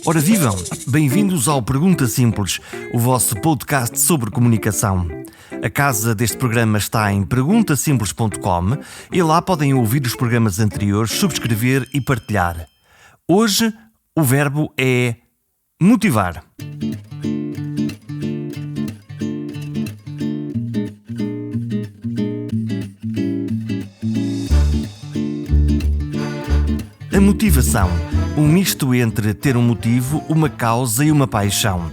Ora vivam, bem-vindos ao Pergunta Simples, o vosso podcast sobre comunicação. A casa deste programa está em perguntasimples.com e lá podem ouvir os programas anteriores, subscrever e partilhar. Hoje o verbo é motivar. A motivação, um misto entre ter um motivo, uma causa e uma paixão.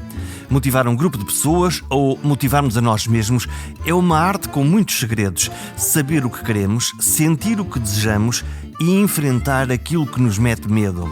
Motivar um grupo de pessoas ou motivar-nos a nós mesmos é uma arte com muitos segredos. Saber o que queremos, sentir o que desejamos e enfrentar aquilo que nos mete medo.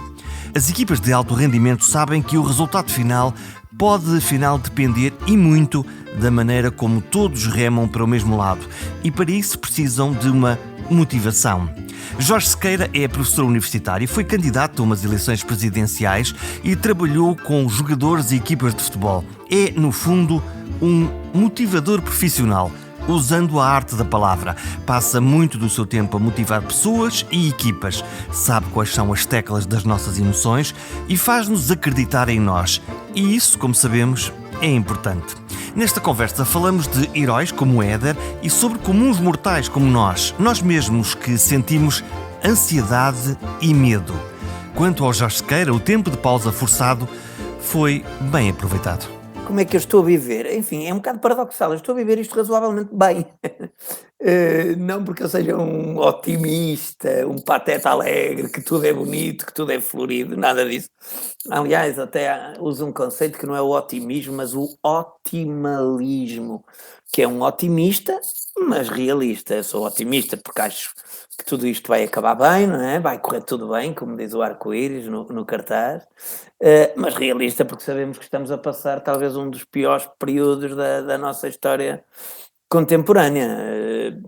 As equipas de alto rendimento sabem que o resultado final pode, afinal, depender e muito da maneira como todos remam para o mesmo lado. E para isso precisam de uma motivação. Jorge Sequeira é professor universitário, foi candidato a umas eleições presidenciais e trabalhou com jogadores e equipas de futebol. É, no fundo, um motivador profissional, usando a arte da palavra. Passa muito do seu tempo a motivar pessoas e equipas. Sabe quais são as teclas das nossas emoções e faz-nos acreditar em nós. E isso, como sabemos, é importante. Nesta conversa falamos de heróis como Éder e sobre comuns mortais como nós mesmos que sentimos ansiedade e medo. Quanto ao Jorge Sequeira, o tempo de pausa forçado foi bem aproveitado. Como é que eu estou a viver? Enfim, é um bocado paradoxal, eu estou a viver isto razoavelmente bem. Não porque eu seja um otimista, um pateta alegre, que tudo é bonito, que tudo é florido, nada disso. Aliás, até uso um conceito que não é o otimismo, mas o otimalismo, que é um otimista, mas realista. Eu sou otimista porque acho que tudo isto vai acabar bem, não é? Vai correr tudo bem, como diz o arco-íris no cartaz. Mas realista porque sabemos que estamos a passar talvez um dos piores períodos da nossa história contemporânea.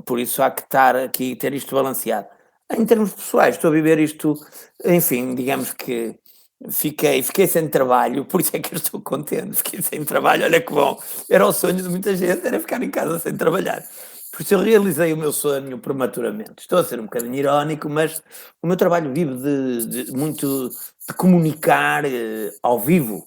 Por isso há que estar aqui e ter isto balanceado. Em termos pessoais, estou a viver isto, enfim, digamos que fiquei sem trabalho, por isso é que eu estou contente. Fiquei sem trabalho, olha que bom. Era o sonho de muita gente, era ficar em casa sem trabalhar. Por isso eu realizei o meu sonho prematuramente. Estou a ser um bocadinho irónico, mas o meu trabalho vive muito de comunicar ao vivo,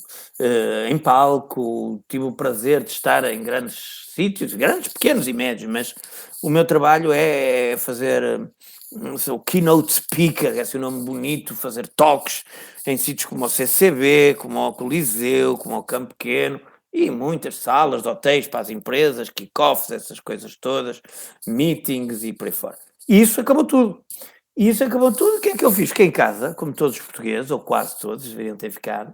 em palco. Tive o prazer de estar em grandes sítios, grandes, pequenos e médios, mas o meu trabalho é fazer o keynote speaker, é esse o nome bonito, fazer talks em sítios como o CCB, como o Coliseu, como o Campo Pequeno, e muitas salas de hotéis para as empresas, kick-offs, essas coisas todas, meetings e por aí fora. E isso acabou tudo. O que é que eu fiz? Fiquei em casa, como todos os portugueses, ou quase todos, deveriam ter ficado,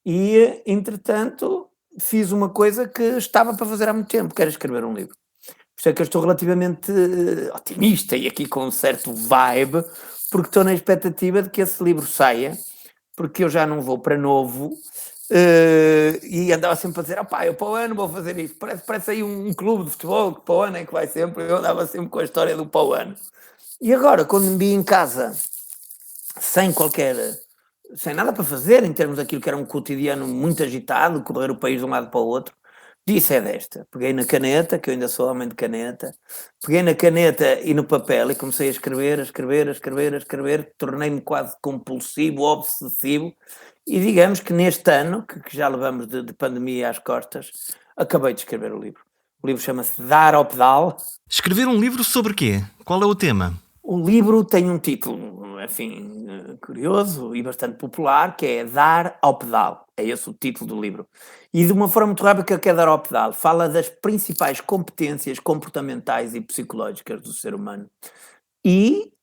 e, entretanto, fiz uma coisa que estava para fazer há muito tempo, que era escrever um livro. Por isso é que eu estou relativamente otimista e aqui com um certo vibe, porque estou na expectativa de que esse livro saia, porque eu já não vou para novo, e andava sempre a dizer, eu para o ano vou fazer isto, parece aí um clube de futebol que para o ano é que vai sempre, eu andava sempre com a história do para o ano. E agora, quando me vi em casa, sem nada para fazer, em termos daquilo que era um cotidiano muito agitado, correr o país de um lado para o outro, disse é desta. Peguei na caneta, que eu ainda sou homem de caneta, peguei na caneta e no papel e comecei a escrever, tornei-me quase compulsivo, obsessivo, e digamos que neste ano, que já levamos de pandemia às costas, acabei de escrever o livro. O livro chama-se Dar ao Pedal. Escrever um livro sobre quê? Qual é o tema? O livro tem um título, enfim, curioso e bastante popular, que é Dar ao Pedal. É esse o título do livro. E de uma forma muito rápida, que é Dar ao Pedal. Fala das principais competências comportamentais e psicológicas do ser humano. E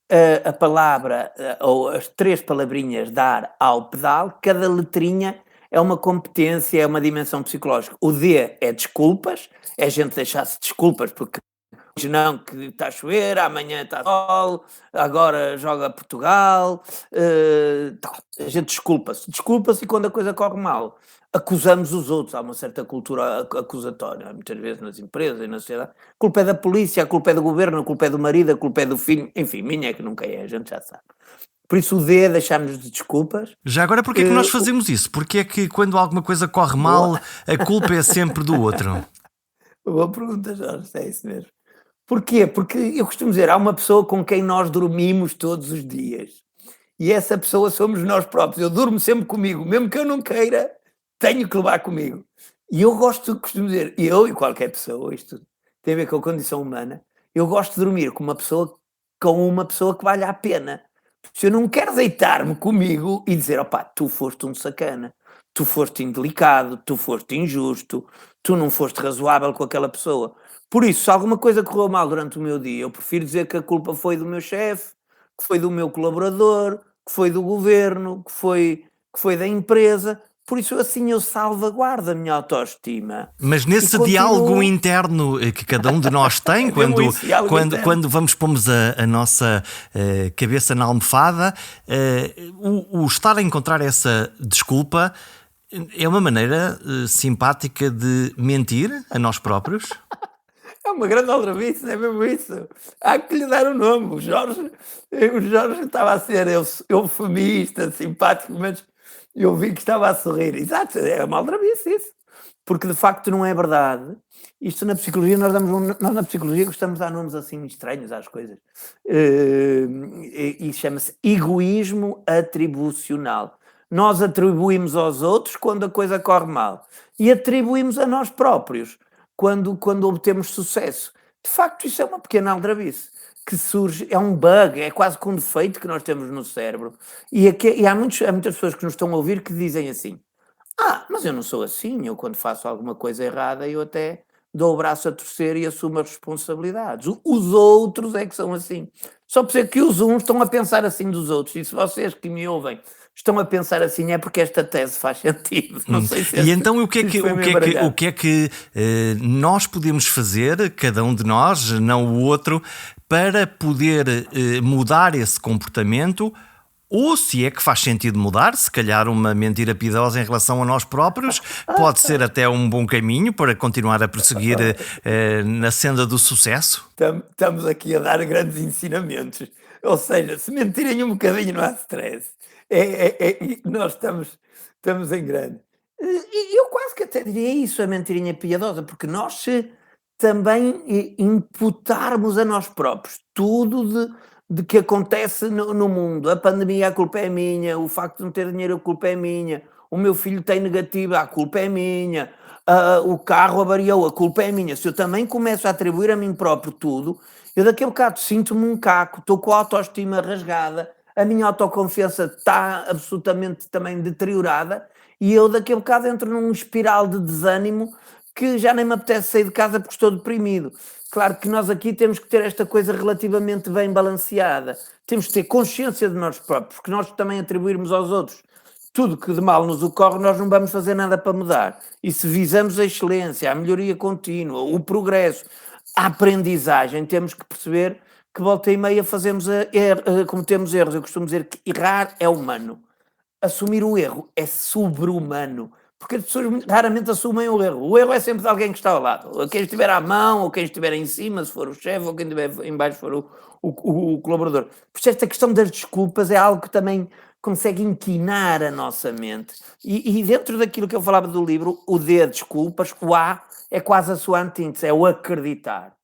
a palavra, ou as 3 palavrinhas dar ao pedal, cada letrinha é uma competência, é uma dimensão psicológica. O D é desculpas, é a gente deixar-se desculpas porque hoje não, que está a chover, amanhã está sol, agora joga Portugal, a gente desculpa-se e quando a coisa corre mal, acusamos os outros. Há uma certa cultura acusatória, muitas vezes nas empresas e na sociedade. A culpa é da polícia, a culpa é do governo, a culpa é do marido, a culpa é do filho, enfim, minha é que nunca é, a gente já sabe. Por isso o D é deixar-nos de desculpas. Já agora, porquê é que nós fazemos isso? Porquê é que quando alguma coisa corre mal, a culpa é sempre do outro? Boa pergunta, Jorge, é isso mesmo. Porquê? Porque eu costumo dizer, há uma pessoa com quem nós dormimos todos os dias E essa pessoa somos nós próprios. Eu durmo sempre comigo, mesmo que eu não queira, tenho que levar comigo. E eu costumo dizer, eu e qualquer pessoa, isto tem a ver com a condição humana, eu gosto de dormir com uma pessoa que vale a pena. Se eu não quero deitar-me comigo e dizer, opá, tu foste um sacana, tu foste indelicado, tu foste injusto, tu não foste razoável com aquela pessoa. Por isso, se alguma coisa correu mal durante o meu dia, eu prefiro dizer que a culpa foi do meu chefe, que foi do meu colaborador, que foi do governo, que foi da empresa. Por isso, assim, eu salvaguardo a minha autoestima Mas e nesse diálogo continuo. interno que cada um de nós tem, É mesmo quando, isso, diálogo quando, interno. quando vamos pomos a nossa cabeça na almofada, o estar a encontrar essa desculpa é uma maneira simpática de mentir a nós próprios? É uma grande aldrabice, é mesmo isso. Há que lhe dar um nome. O Jorge estava a ser eufemista, simpático, mas eu vi que estava a sorrir. Exato, é uma aldrabice isso. Porque de facto não é verdade. Isto na psicologia, nós na psicologia gostamos de dar nomes assim estranhos às coisas. E chama-se egoísmo atribucional. Nós atribuímos aos outros quando a coisa corre mal. E atribuímos a nós próprios quando obtemos sucesso. De facto, isso é uma pequena aldrabice que surge, é um bug, é quase que um defeito que nós temos no cérebro. E há muitas pessoas que nos estão a ouvir que dizem assim: mas eu não sou assim, eu quando faço alguma coisa errada, eu até dou o braço a torcer e assumo as responsabilidades. Os outros é que são assim. Só por ser que os uns estão a pensar assim dos outros. E se vocês que me ouvem estão a pensar assim, é porque esta tese faz sentido. Não sei se E então o que é se que, foi o meio que, é que, baralhado. o que, é que nós podemos fazer, cada um de nós, não o outro, para poder mudar esse comportamento? Ou se é que faz sentido mudar, se calhar uma mentira piedosa em relação a nós próprios pode ser até um bom caminho para continuar a prosseguir na senda do sucesso? Estamos aqui a dar grandes ensinamentos. Ou seja, se mentirem um bocadinho não há stress. Nós estamos em grande. E eu quase que até diria isso, a mentirinha piedosa, porque nós se também imputarmos a nós próprios tudo de que acontece no mundo, a pandemia, a culpa é minha, o facto de não ter dinheiro, a culpa é minha, o meu filho tem negativa, a culpa é minha, o carro avariou, a culpa é minha. Se eu também começo a atribuir a mim próprio tudo, eu daqui a bocado sinto-me um caco, estou com a autoestima rasgada, a minha autoconfiança está absolutamente também deteriorada e eu daqui a bocado entro num espiral de desânimo que já nem me apetece sair de casa porque estou deprimido. Claro que nós aqui temos que ter esta coisa relativamente bem balanceada. Temos que ter consciência de nós próprios, porque nós também atribuirmos aos outros tudo que de mal nos ocorre, nós não vamos fazer nada para mudar. E se visamos a excelência, a melhoria contínua, o progresso, a aprendizagem, temos que perceber que volta e meia cometemos erros. Eu costumo dizer que errar é humano. Assumir o erro é sobre-humano. Porque as pessoas raramente assumem o erro. O erro é sempre de alguém que está ao lado. Quem estiver à mão, ou quem estiver em cima, se for o chefe, ou quem estiver em baixo, se for o colaborador. Por isso, esta questão das desculpas é algo que também consegue inquinar a nossa mente. E dentro daquilo que eu falava do livro, o D, desculpas, o A é quase a sua antítese, é o acreditar.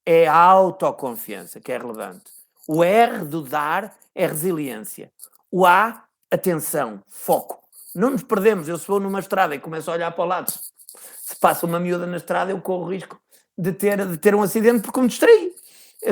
É a autoconfiança que é relevante. O R do dar é resiliência. O A, atenção, foco. Não nos perdemos. Eu se vou numa estrada e começo a olhar para o lado, se passa uma miúda na estrada, eu corro o risco de ter um acidente porque me distraí.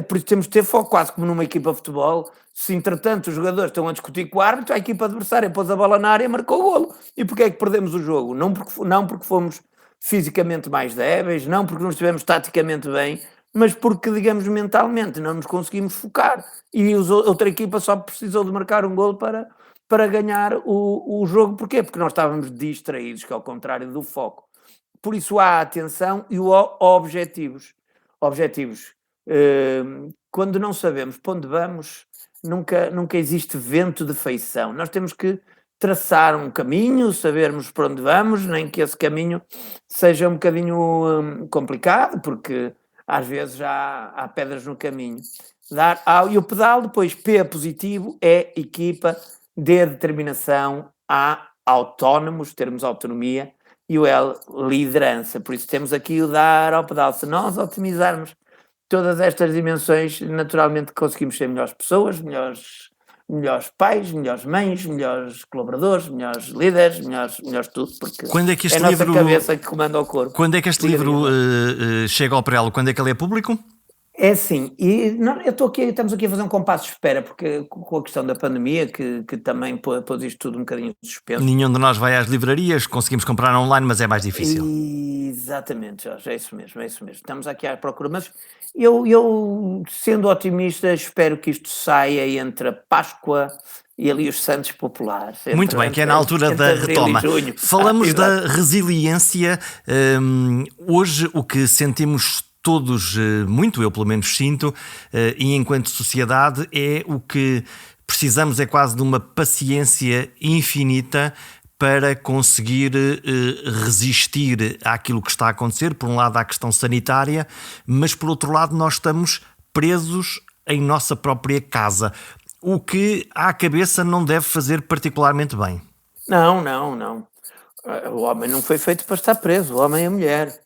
Por isso temos de ter foco, quase como numa equipa de futebol. Se entretanto os jogadores estão a discutir com o árbitro, a equipa adversária pôs a bola na área e marcou o golo. E porquê é que perdemos o jogo? Não porque fomos fisicamente mais débeis, não porque não estivemos taticamente bem, mas porque, digamos, mentalmente não nos conseguimos focar. E outra equipa só precisou de marcar um golo para ganhar o jogo. Porquê? Porque nós estávamos distraídos, que é ao contrário do foco. Por isso há a atenção e o objetivos. Objetivos. Quando não sabemos para onde vamos, nunca existe vento de feição. Nós temos que traçar um caminho, sabermos para onde vamos, nem que esse caminho seja um bocadinho complicado, porque às vezes já há pedras no caminho. E o pedal, depois P positivo, é equipa, D determinação, A autónomos, termos autonomia, e o L liderança. Por isso temos aqui o dar ao pedal. Se nós otimizarmos todas estas dimensões, naturalmente conseguimos ser melhores pessoas, melhores melhores pais, melhores mães, melhores colaboradores, melhores líderes, melhores tudo, porque Quando é que é este a nossa livro, cabeça que comanda o corpo. quando é que este Diga, livro diga. chega ao prelo? Quando é que ele é público? É assim, e eu estou aqui, estamos aqui a fazer um compasso de espera, porque com a questão da pandemia, que também pôs isto tudo um bocadinho suspenso. Nenhum de nós vai às livrarias, conseguimos comprar online, mas é mais difícil. Exatamente, Jorge, é isso mesmo, é isso mesmo. Estamos aqui à procura, mas eu sendo otimista, espero que isto saia entre a Páscoa e ali os Santos Populares. Muito bem, que é na altura da abril e retoma. junho. Falamos da Exato. resiliência. Hoje o que sentimos todos, muito, eu pelo menos sinto, e enquanto sociedade, é o que precisamos, é quase de uma paciência infinita para conseguir resistir àquilo que está a acontecer. Por um lado, à questão sanitária, mas por outro lado, nós estamos presos em nossa própria casa, o que à cabeça não deve fazer particularmente bem. Não, não, não. O homem não foi feito para estar preso, o homem é a mulher.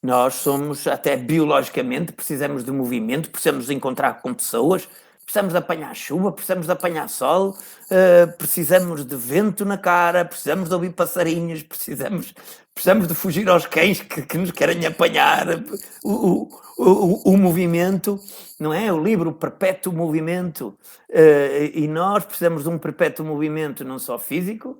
Nós somos, até biologicamente, precisamos de movimento, precisamos de encontrar com pessoas, precisamos de apanhar chuva, precisamos de apanhar sol, precisamos de vento na cara, precisamos de ouvir passarinhos, precisamos de fugir aos cães que nos querem apanhar. O movimento, não é? O livre, o perpétuo movimento. E nós precisamos de um perpétuo movimento, não só físico,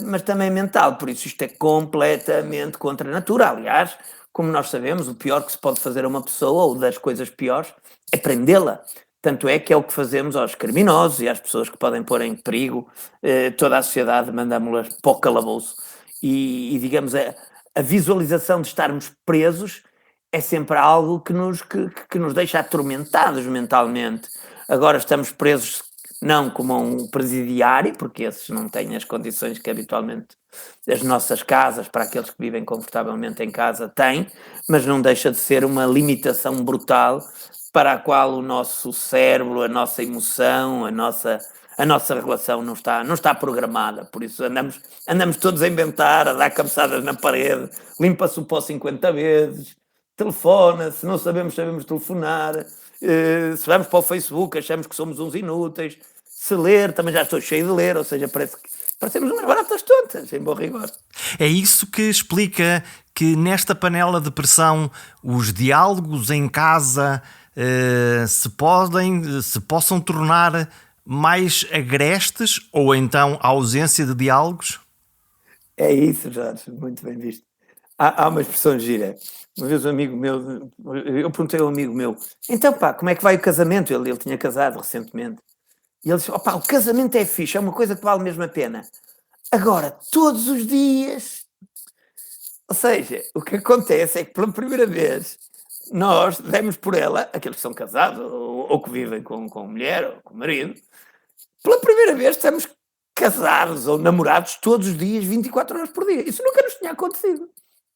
mas também mental. Por isso isto é completamente contra a natura. Aliás, como nós sabemos, o pior que se pode fazer a uma pessoa, ou das coisas piores, é prendê-la. Tanto é que é o que fazemos aos criminosos e às pessoas que podem pôr em perigo toda a sociedade, mandamos-las para o calabouço. E digamos, a visualização de estarmos presos é sempre algo que nos deixa atormentados mentalmente. Agora estamos presos não como um presidiário, porque esses não têm as condições que habitualmente as nossas casas, para aqueles que vivem confortavelmente em casa, têm, mas não deixa de ser uma limitação brutal para a qual o nosso cérebro, a nossa emoção, a nossa relação não está programada. Por isso andamos todos a inventar, a dar cabeçadas na parede, limpa-se o pó 50 vezes, telefona-se, não sabemos telefonar, se vamos para o Facebook achamos que somos uns inúteis, se ler, também já estou cheio de ler, ou seja, parecemos umas baratas tontas, em bom rigor. É isso que explica que nesta panela de pressão os diálogos em casa se possam tornar mais agrestes, ou então a ausência de diálogos? É isso, Jorge, muito bem visto. Há uma expressão gira. Uma vez um amigo meu, eu perguntei a um amigo meu, então pá, como é que vai o casamento? Ele tinha casado recentemente. E ele disse, opá, o casamento é fixe, é uma coisa que vale mesmo a pena. Agora, todos os dias... Ou seja, o que acontece é que pela primeira vez nós demos por ela, aqueles que são casados ou que vivem com mulher ou com marido, pela primeira vez estamos casados ou namorados todos os dias, 24 horas por dia. Isso nunca nos tinha acontecido.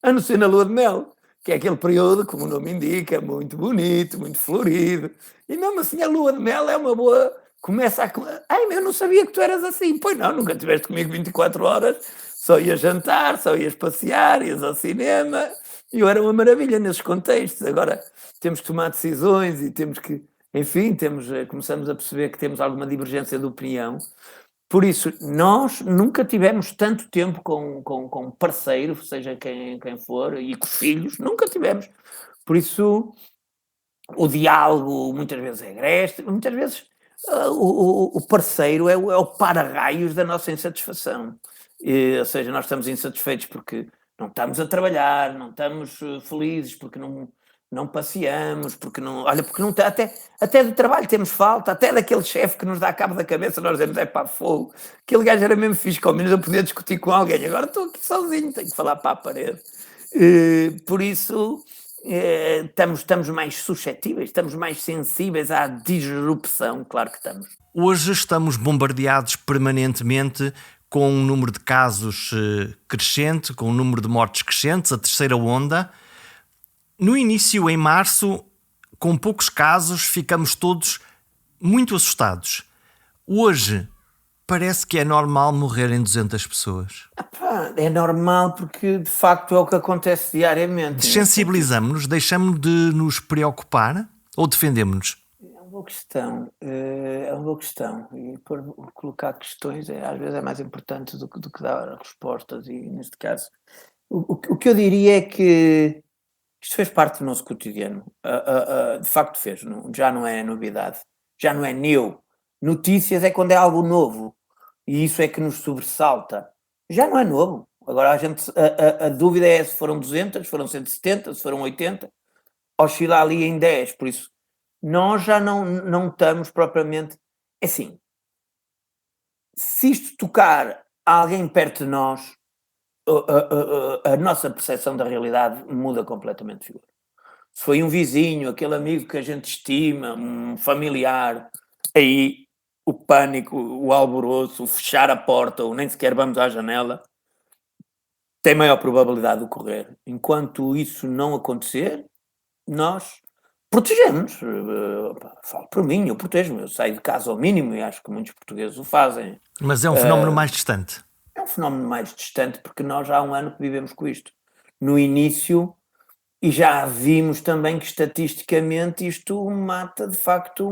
A não ser na lua de mel, que é aquele período, como o nome indica, muito bonito, muito florido. E mesmo assim a lua de mel é uma boa... Começa a... Ai, eu não sabia que tu eras assim. Pois não, nunca estiveste comigo 24 horas, só ias jantar, só ias passear, ias ao cinema. E eu era uma maravilha nesses contextos. Agora temos que tomar decisões e temos que... Enfim, começamos a perceber que temos alguma divergência de opinião. Por isso, nós nunca tivemos tanto tempo com parceiro, seja quem for, e com os filhos, nunca tivemos. Por isso, o diálogo muitas vezes é agreste, muitas vezes o parceiro é o para-raios da nossa insatisfação. Ou seja, nós estamos insatisfeitos porque não estamos a trabalhar, não estamos felizes, porque não passeamos, porque não até do trabalho temos falta, até daquele chefe que nos dá cabo da cabeça, nós dizemos, pá, fogo, aquele gajo era mesmo fixe, que ao menos eu podia discutir com alguém, agora estou aqui sozinho, tenho que falar para a parede. Por isso, estamos mais suscetíveis, estamos mais sensíveis à disrupção, claro que estamos. Hoje estamos bombardeados permanentemente com um número de casos crescente, com um número de mortes crescentes, a terceira onda. No início, em março, com poucos casos, ficamos todos muito assustados. Hoje, parece que é normal morrerem 200 pessoas. É normal porque, de facto, é o que acontece diariamente. Desensibilizamos-nos, deixamos de nos preocupar ou defendemos-nos? boa questão, é uma boa questão. E colocar questões às vezes é mais importante do que dar respostas, e neste caso, o que eu diria é que isto fez parte do nosso cotidiano. De facto fez, já não é novidade, já não é new. Notícias é quando é algo novo, e isso é que nos sobressalta. Já não é novo. Agora a dúvida é se foram 200, se foram 170, se foram 80, oscila ali em 10, por isso nós já não estamos propriamente. É assim, se isto tocar alguém perto de nós, a nossa percepção da realidade muda completamente de figura. Se foi um vizinho, aquele amigo que a gente estima, um familiar, aí o pânico, o alvoroço, o fechar a porta, ou nem sequer vamos à janela, tem maior probabilidade de ocorrer. Enquanto isso não acontecer, nós protegemos. Falo por mim, eu protejo-me, eu saio de casa ao mínimo, e acho que muitos portugueses o fazem. Mas é um fenómeno mais distante. É um fenómeno mais distante, porque nós já há um ano que vivemos com isto. No início, e já vimos também que estatisticamente isto mata de facto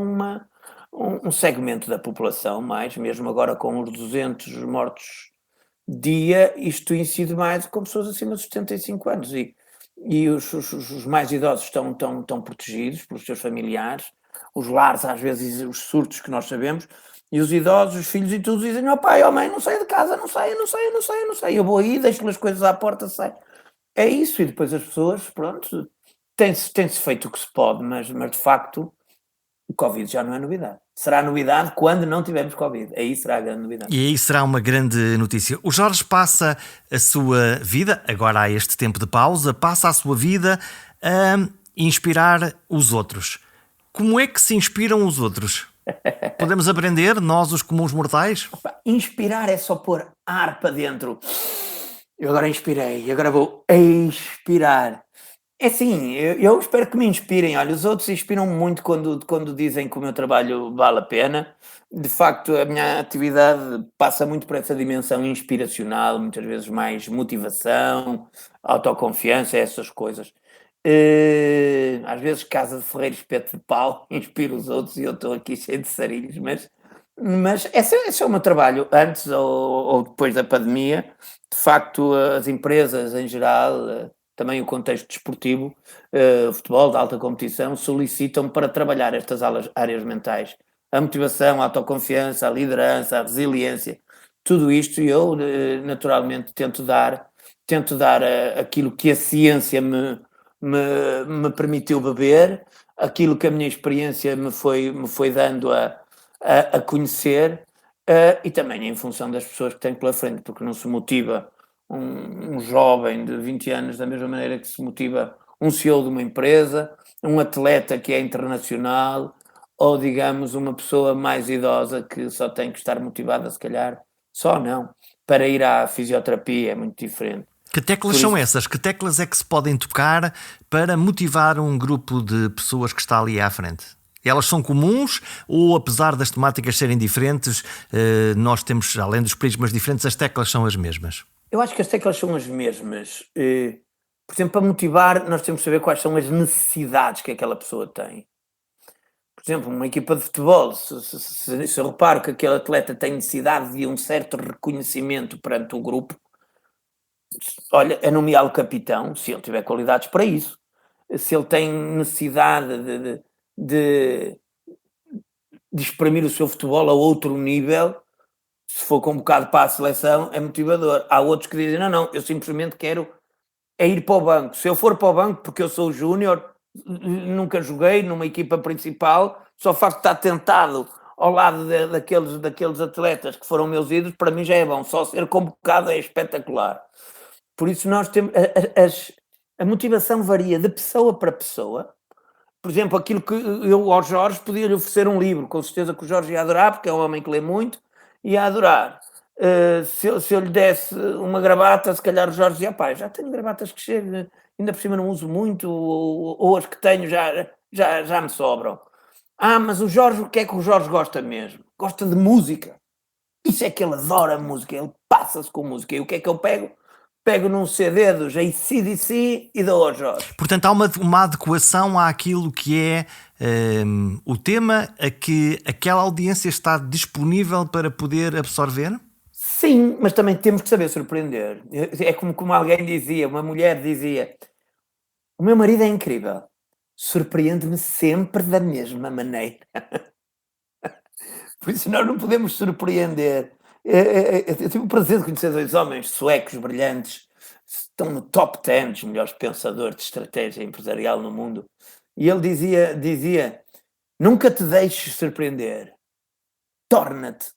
um segmento da população, mais mesmo agora com os 200 mortos dia, isto incide mais com pessoas acima dos 75 anos, e os mais idosos estão protegidos pelos seus familiares, os lares às vezes, os surtos que nós sabemos, e os idosos, os filhos e tudo dizem: ó pai, ó mãe, não saia de casa, não saia, eu vou aí, deixo as coisas à porta, saio. É isso, e depois as pessoas, pronto, tem-se feito o que se pode, mas de facto o Covid já não é novidade. Será novidade quando não tivermos Covid. Aí será a grande novidade. E aí será uma grande notícia. O Jorge passa a sua vida, agora há este tempo de pausa, passa a sua vida a inspirar os outros. Como é que se inspiram os outros? Podemos aprender, nós os comuns mortais? Inspirar é só pôr ar para dentro. Eu agora inspirei, agora vou expirar. É assim, eu espero que me inspirem. Olha, os outros inspiram muito quando dizem que o meu trabalho vale a pena. De facto, a minha atividade passa muito por essa dimensão inspiracional, muitas vezes mais motivação, autoconfiança, essas coisas. Às vezes, casa de ferreiro, espeto de pau, inspiro os outros, e eu estou aqui cheio de sarilhos, mas esse é o meu trabalho, antes ou depois da pandemia. De facto, as empresas em geral, também o contexto desportivo, o futebol de alta competição, solicitam para trabalhar estas áreas mentais. A motivação, a autoconfiança, a liderança, a resiliência, tudo isto, e eu naturalmente tento dar aquilo que a ciência me permitiu beber, aquilo que a minha experiência me foi dando a conhecer, e também em função das pessoas que tenho pela frente, porque não se motiva um jovem de 20 anos da mesma maneira que se motiva um CEO de uma empresa, um atleta que é internacional, ou digamos uma pessoa mais idosa que só tem que estar motivada, se calhar, só não, para ir à fisioterapia, é muito diferente. Que teclas são essas? Que teclas é que se podem tocar para motivar um grupo de pessoas que está ali à frente? Elas são comuns ou, apesar das temáticas serem diferentes, nós temos, além dos prismas diferentes, as teclas são as mesmas? Eu acho que as teclas são as mesmas. Por exemplo, para motivar, nós temos que saber quais são as necessidades que aquela pessoa tem. Por exemplo, uma equipa de futebol, se eu reparo que aquele atleta tem necessidade de um certo reconhecimento perante o grupo, olha, é nomeá-lo capitão, se ele tiver qualidades para isso. Se ele tem necessidade de exprimir o seu futebol a outro nível, se for convocado para a seleção, é motivador. Há outros que dizem: não, eu simplesmente quero ir para o banco. Se eu for para o banco, porque eu sou júnior, nunca joguei numa equipa principal, só o facto de estar tentado ao lado daqueles atletas que foram meus ídolos, para mim já é bom. Só ser convocado é espetacular. Por isso nós temos... A motivação varia de pessoa para pessoa. Por exemplo, aquilo que eu ao Jorge podia lhe oferecer um livro, com certeza que o Jorge ia adorar, porque é um homem que lê muito, ia adorar. Se eu lhe desse uma gravata, se calhar o Jorge dizia: pá, já tenho gravatas que chegam, ainda por cima não uso muito, ou as que tenho já me sobram. Mas o Jorge, o que é que o Jorge gosta mesmo? Gosta de música. Isso é que ele adora música, ele passa-se com música. E o que é que eu pego? Pego num CD dos AC/DC e dou ao Jorge. Portanto, há uma adequação àquilo que é o tema a que aquela audiência está disponível para poder absorver? Sim, mas também temos que saber surpreender. É como alguém dizia, uma mulher dizia: "O meu marido é incrível, surpreende-me sempre da mesma maneira." Por isso nós não podemos surpreender. Eu tive o prazer de conhecer 2 homens suecos brilhantes, estão no top 10 dos melhores pensadores de estratégia empresarial no mundo, e ele dizia: "Nunca te deixes surpreender, torna-te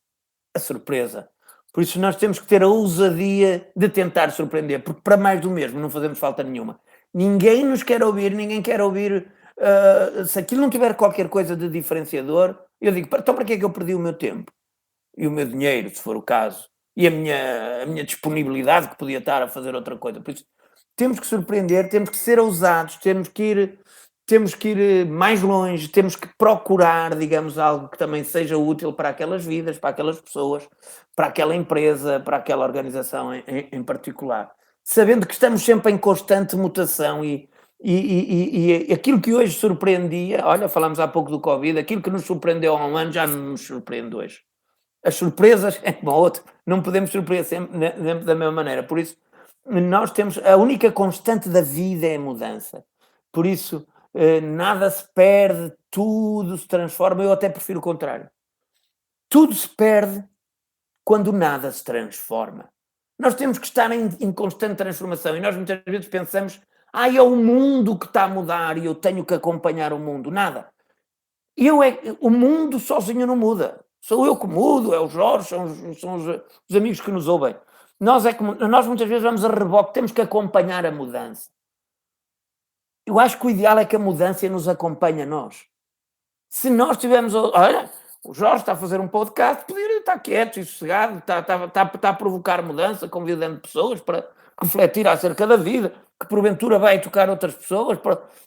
a surpresa." Por isso nós temos que ter a ousadia de tentar surpreender, porque para mais do mesmo não fazemos falta nenhuma. Ninguém nos quer ouvir, ninguém quer ouvir, se aquilo não tiver qualquer coisa de diferenciador, eu digo: "Então para que é que eu perdi o meu tempo? E o meu dinheiro, se for o caso, e a minha disponibilidade que podia estar a fazer outra coisa." Por isso, temos que surpreender, temos que ser ousados, temos que ir mais longe, temos que procurar, digamos, algo que também seja útil para aquelas vidas, para aquelas pessoas, para aquela empresa, para aquela organização em particular. Sabendo que estamos sempre em constante mutação e aquilo que hoje surpreendia, olha, falámos há pouco do Covid, aquilo que nos surpreendeu há um ano já não nos surpreende hoje. As surpresas é como a outra, não podemos surpreender sempre da mesma maneira. Por isso, nós temos a única constante da vida é a mudança. Por isso, nada se perde, tudo se transforma. Eu até prefiro o contrário. Tudo se perde quando nada se transforma. Nós temos que estar em constante transformação e nós muitas vezes pensamos: é o mundo que está a mudar e eu tenho que acompanhar o mundo. Nada. O mundo sozinho não muda. Sou eu que mudo, é o Jorge, são os amigos que nos ouvem. Nós muitas vezes vamos a reboque, temos que acompanhar a mudança. Eu acho que o ideal é que a mudança nos acompanhe a nós. Se nós tivermos, olha, o Jorge está a fazer um podcast, podia estar quieto e sossegado, está a provocar mudança, convidando pessoas para refletir acerca da vida, que porventura vai tocar outras pessoas,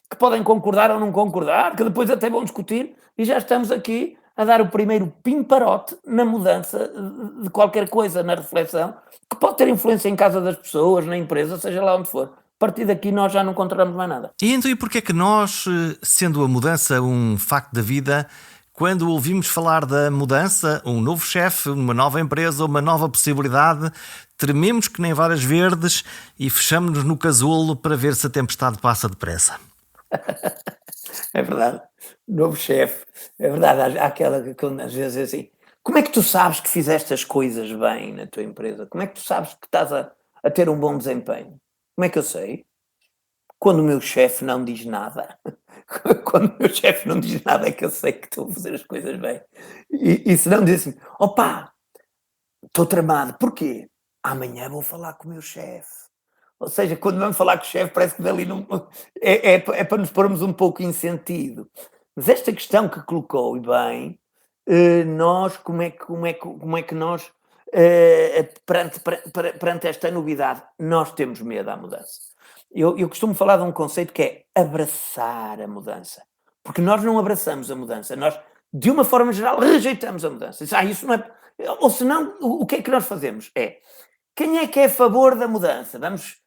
que podem concordar ou não concordar, que depois até vão discutir, e já estamos aqui a dar o primeiro pimparote na mudança de qualquer coisa, na reflexão, que pode ter influência em casa das pessoas, na empresa, seja lá onde for. A partir daqui nós já não controlamos mais nada. E então, e porquê é que nós, sendo a mudança um facto da vida, quando ouvimos falar da mudança, um novo chefe, uma nova empresa, uma nova possibilidade, trememos que nem varas verdes e fechamos-nos no casulo para ver se a tempestade passa depressa? É verdade. Novo chefe. É verdade. Há aquela que às vezes é assim: como é que tu sabes que fizeste as coisas bem na tua empresa? Como é que tu sabes que estás a ter um bom desempenho? Como é que eu sei? Quando o meu chefe não diz nada. Quando o meu chefe não diz nada é que eu sei que estou a fazer as coisas bem. E se não diz assim: opa, estou tramado. Porquê? Amanhã vou falar com o meu chefe. Ou seja, quando vamos falar com o chefe, parece que dali não. É para nos pormos um pouco em sentido. Mas esta questão que colocou, e bem, nós, como é que nós, perante esta novidade, nós temos medo à mudança. Eu costumo falar de um conceito que é abraçar a mudança. Porque nós não abraçamos a mudança, nós, de uma forma geral, rejeitamos a mudança. Isso não é. Ou senão, o que é que nós fazemos? Quem é que é a favor da mudança? Vamos,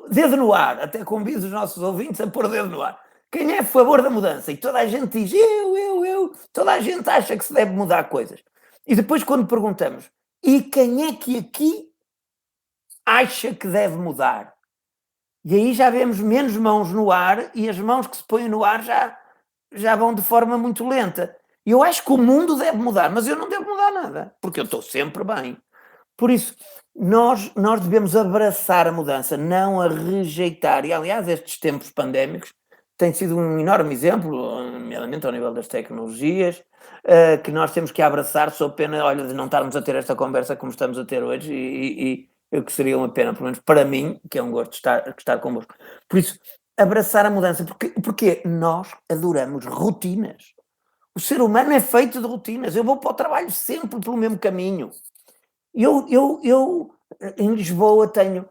dedo no ar, até convido os nossos ouvintes a pôr o dedo no ar. Quem é a favor da mudança? E toda a gente diz: eu. Toda a gente acha que se deve mudar coisas. E depois, quando perguntamos: e quem é que aqui acha que deve mudar? E aí já vemos menos mãos no ar, e as mãos que se põem no ar já vão de forma muito lenta. E eu acho que o mundo deve mudar, mas eu não devo mudar nada, porque eu estou sempre bem. Por isso, nós devemos abraçar a mudança, não a rejeitar. E, aliás, estes tempos pandémicos têm sido um enorme exemplo, nomeadamente ao nível das tecnologias, que nós temos que abraçar, sob pena, olha, de não estarmos a ter esta conversa como estamos a ter hoje, e eu que seria uma pena, pelo menos para mim, que é um gosto estar convosco. Por isso, abraçar a mudança, porque nós adoramos rotinas. O ser humano é feito de rotinas. Eu vou para o trabalho sempre pelo mesmo caminho. Eu em Lisboa tenho,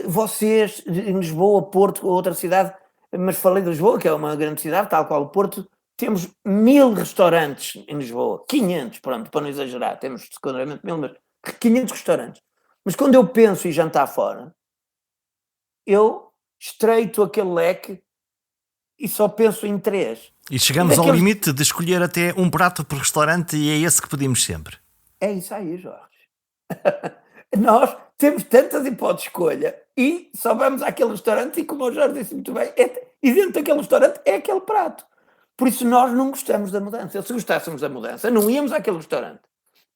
vocês em Lisboa, Porto ou outra cidade, mas falei de Lisboa, que é uma grande cidade, tal qual o Porto, temos 1000 restaurantes em Lisboa, 500, pronto, para não exagerar, temos secundariamente 1000, mas 500 restaurantes. Mas quando eu penso em jantar fora, eu estreito aquele leque e só penso em 3. E chegamos ao limite de escolher até um prato por restaurante e é esse que pedimos sempre. É isso aí, Jorge. Nós temos tantas hipóteses de escolha e só vamos àquele restaurante e, como o Jorge disse muito bem, e dentro daquele restaurante é aquele prato. Por isso nós não gostamos da mudança. Se gostássemos da mudança, não íamos àquele restaurante.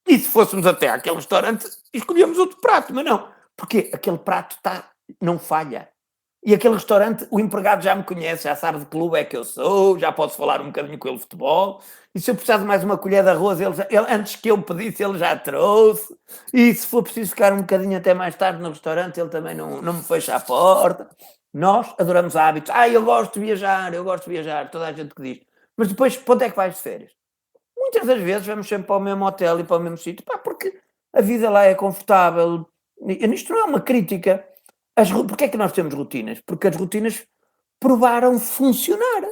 E se fôssemos até àquele restaurante, escolhíamos outro prato, mas não. Porque aquele prato não falha. E aquele restaurante, o empregado já me conhece, já sabe de que clube é que eu sou, já posso falar um bocadinho com ele de futebol. E se eu precisar de mais uma colher de arroz, ele, antes que eu pedisse, ele já trouxe. E se for preciso ficar um bocadinho até mais tarde no restaurante, ele também não me fecha a porta. Nós adoramos hábitos. Eu gosto de viajar, toda a gente que diz. Mas depois, para onde é que vais de férias? Muitas das vezes vamos sempre para o mesmo hotel e para o mesmo sítio, porque a vida lá é confortável. E isto não é uma crítica. Porquê é que nós temos rotinas? Porque as rotinas provaram funcionar.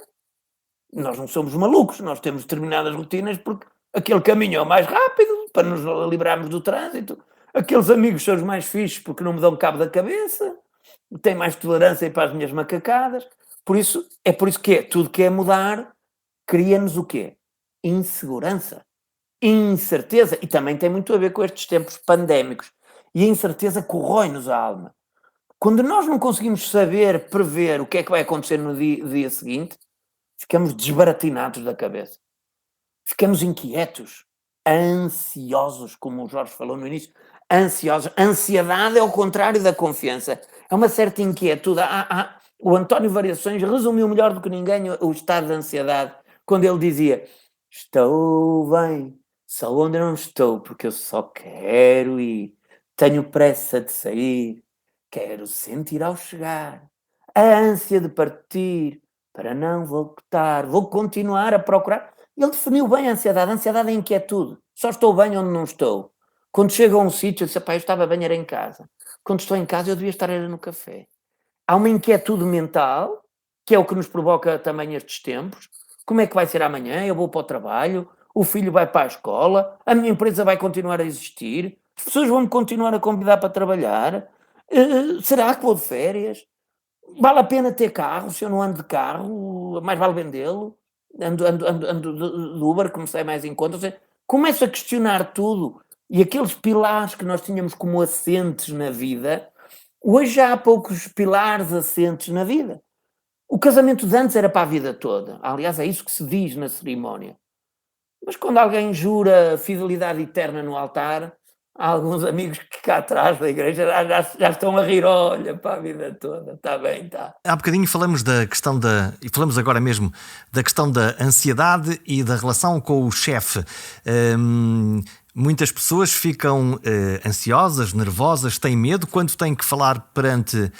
Nós não somos malucos, nós temos determinadas rotinas porque aquele caminho é o mais rápido, para nos livrarmos do trânsito. Aqueles amigos são os mais fixes porque não me dão cabo da cabeça. Têm mais tolerância para as minhas macacadas. Por isso que tudo que é mudar cria-nos o quê? Insegurança, incerteza, e também tem muito a ver com estes tempos pandémicos. E a incerteza corrói-nos a alma. Quando nós não conseguimos saber, prever o que é que vai acontecer no dia seguinte, ficamos desbaratinados da cabeça. Ficamos inquietos, ansiosos, como o Jorge falou no início. Ansiosos. Ansiedade é o contrário da confiança. É uma certa inquietude. O António Variações resumiu melhor do que ninguém o estado de ansiedade, quando ele dizia: estou bem, só onde não estou, porque eu só quero ir. Tenho pressa de sair. Quero sentir ao chegar a ânsia de partir para não voltar. Vou continuar a procurar. Ele definiu bem a ansiedade. A ansiedade é inquietude. Só estou bem onde não estou. Quando chego a um sítio, eu disse: eu estava bem, era em casa. Quando estou em casa, eu devia estar era no café. Há uma inquietude mental, que é o que nos provoca também estes tempos. Como é que vai ser amanhã? Eu vou para o trabalho, o filho vai para a escola, a minha empresa vai continuar a existir, as pessoas vão-me continuar a convidar para trabalhar. Será que vou de férias? Vale a pena ter carro? Se eu não ando de carro, mais vale vendê-lo. Ando de Uber, como sai mais em conta. Ou seja, começo a questionar tudo. E aqueles pilares que nós tínhamos como assentes na vida, hoje já há poucos pilares assentes na vida. O casamento de antes era para a vida toda. Aliás, é isso que se diz na cerimónia. Mas quando alguém jura fidelidade eterna no altar, há alguns amigos que cá atrás da igreja já estão a rir, olha, para a vida toda, está bem, está. Há bocadinho falamos da questão e falamos agora mesmo da questão da ansiedade e da relação com o chefe. Muitas pessoas ficam ansiosas, nervosas, têm medo quando têm que falar perante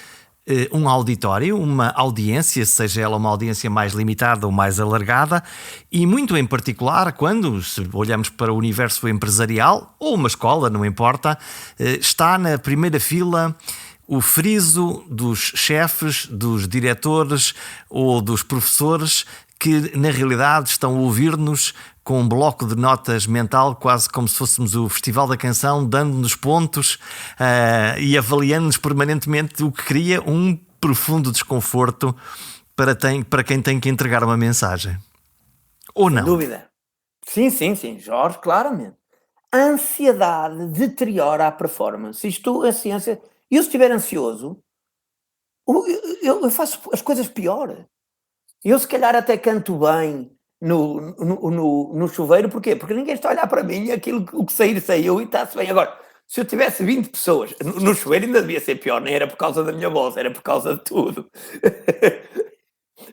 um auditório, uma audiência, seja ela uma audiência mais limitada ou mais alargada, e muito em particular quando, se olhamos para o universo empresarial ou uma escola, não importa, está na primeira fila o friso dos chefes, dos diretores ou dos professores que na realidade estão a ouvir-nos com um bloco de notas mental, quase como se fôssemos o Festival da Canção, dando-nos pontos e avaliando-nos permanentemente, o que cria um profundo desconforto para quem tem que entregar uma mensagem. Ou não? Sem dúvida. Sim, Jorge, claramente. A ansiedade deteriora a performance. Isto é ciência. Eu, se estiver ansioso, eu faço as coisas pior. Eu, se calhar, até canto bem no chuveiro. Porquê? Porque ninguém está a olhar para mim, o que sair, saiu e está-se bem. Agora, se eu tivesse 20 pessoas no chuveiro, ainda devia ser pior. Nem era por causa da minha voz, era por causa de tudo.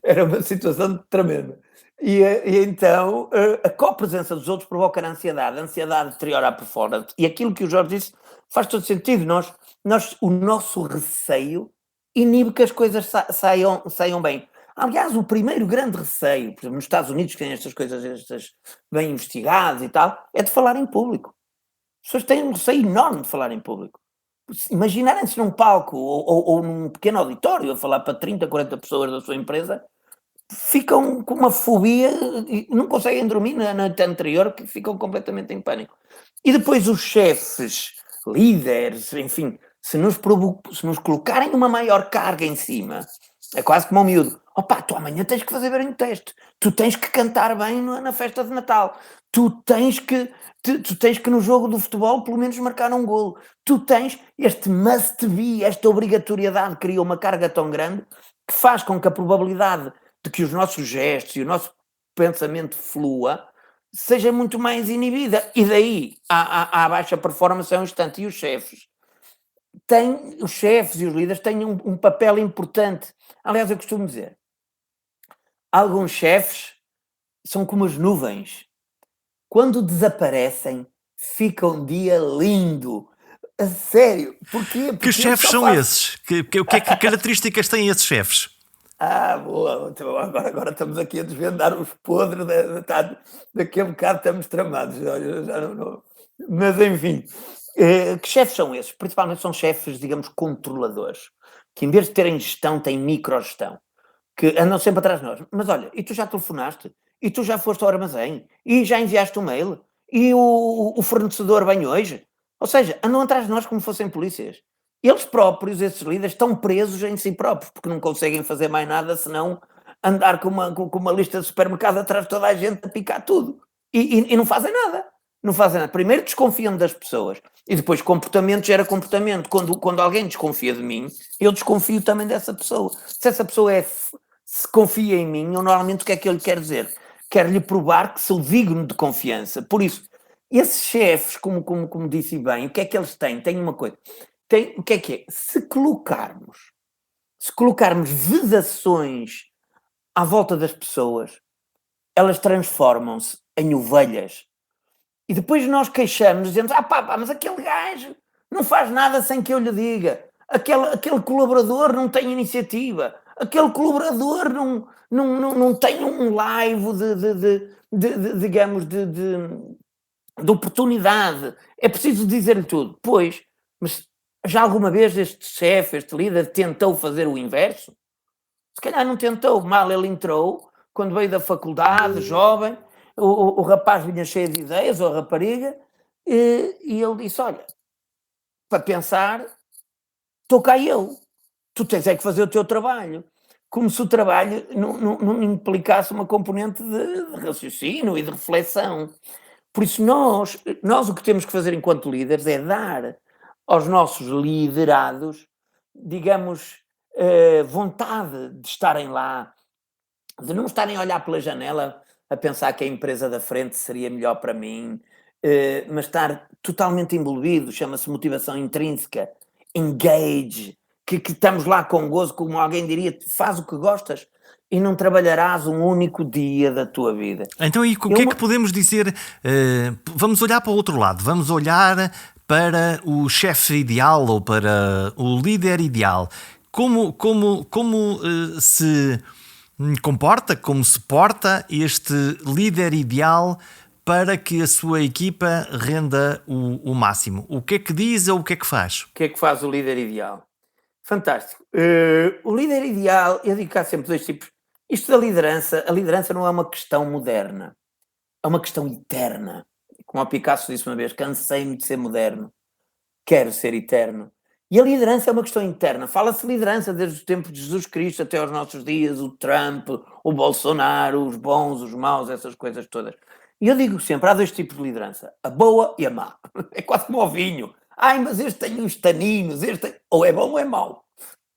Era uma situação tremenda. E então, a copresença dos outros provoca a ansiedade deteriora a performance. E aquilo que o Jorge disse faz todo sentido. O nosso receio inibe que as coisas saiam bem. Aliás, o primeiro grande receio, por exemplo, nos Estados Unidos, que têm estas coisas bem investigadas e tal, é de falar em público. As pessoas têm um receio enorme de falar em público. Imaginarem-se num palco ou num pequeno auditório a falar para 30, 40 pessoas da sua empresa, ficam com uma fobia e não conseguem dormir na noite anterior, que ficam completamente em pânico. E depois os chefes, líderes, enfim, se nos colocarem uma maior carga em cima, É quase como um miúdo. Opa, tu amanhã tens que fazer bem o teste. Tu tens que cantar bem na festa de Natal. Tu tens que no jogo do futebol pelo menos marcar um golo. Tu tens este must be, esta obrigatoriedade cria uma carga tão grande que faz com que a probabilidade de que os nossos gestos e o nosso pensamento flua seja muito mais inibida. E daí a baixa performance é um instante. E os chefes e os líderes têm um papel importante. Aliás, eu costumo dizer, alguns chefes são como as nuvens. Quando desaparecem, fica um dia lindo. A sério. Porquê? Porque Que chefes são esses? O que características têm esses chefes? Boa. Então, agora estamos aqui a desvendar os podres. Daqui a bocado estamos tramados. Olha, já não. Mas, enfim. Que chefes são esses? Principalmente são chefes, digamos, controladores. Que em vez de terem gestão, têm microgestão. Que andam sempre atrás de nós. Mas olha, e tu já telefonaste? E tu já foste ao armazém? E já enviaste um mail? E o fornecedor vem hoje? Ou seja, andam atrás de nós como fossem polícias. Eles próprios, esses líderes, estão presos em si próprios, porque não conseguem fazer mais nada senão andar com uma lista de supermercado atrás de toda a gente a picar tudo. E não fazem nada. Não fazem nada. Primeiro desconfiam das pessoas. E depois comportamento gera comportamento. Quando alguém desconfia de mim, eu desconfio também dessa pessoa. Se essa pessoa se confia em mim, eu normalmente o que é que eu lhe quero dizer? Quero-lhe provar que sou digno de confiança. Por isso, esses chefes, como disse bem, o que é que eles têm? Têm uma coisa. O que é? Se colocarmos vedações à volta das pessoas, elas transformam-se em ovelhas. E depois nós queixamos, dizemos, mas aquele gajo não faz nada sem que eu lhe diga. Aquele colaborador não tem iniciativa. Aquele colaborador não tem um live digamos, de oportunidade. É preciso dizer-lhe tudo. Pois, mas já alguma vez este chefe, este líder, tentou fazer o inverso? Se calhar não tentou. Mal ele entrou, quando veio da faculdade, jovem, o rapaz vinha cheio de ideias, ou a rapariga, e ele disse, olha, para pensar, estou cá eu. Tu tens é que fazer o teu trabalho. Como se o trabalho não implicasse uma componente de raciocínio e de reflexão. Por isso nós o que temos que fazer enquanto líderes é dar aos nossos liderados, digamos, vontade de estarem lá, de não estarem a olhar pela janela a pensar que a empresa da frente seria melhor para mim, mas estar totalmente envolvido, chama-se motivação intrínseca, engage, que estamos lá com gozo, como alguém diria, faz o que gostas e não trabalharás um único dia da tua vida. Então, e o que é que podemos dizer? Vamos olhar para o outro lado, vamos olhar para o chefe ideal ou para o líder ideal. Como se comporta, como se porta este líder ideal para que a sua equipa renda o máximo? O que é que diz ou o que é que faz? O que é que faz o líder ideal? Fantástico. O líder ideal, eu digo que há sempre dois tipos. Isto da liderança, a liderança não é uma questão moderna, é uma questão eterna. Como o Picasso disse uma vez, cansei-me de ser moderno, quero ser eterno. E a liderança é uma questão interna. Fala-se de liderança desde o tempo de Jesus Cristo até aos nossos dias, o Trump, o Bolsonaro, os bons, os maus, essas coisas todas. E eu digo sempre, há dois tipos de liderança, a boa e a má. É quase como o vinho. Mas este tem uns taninos, ou é bom ou é mau.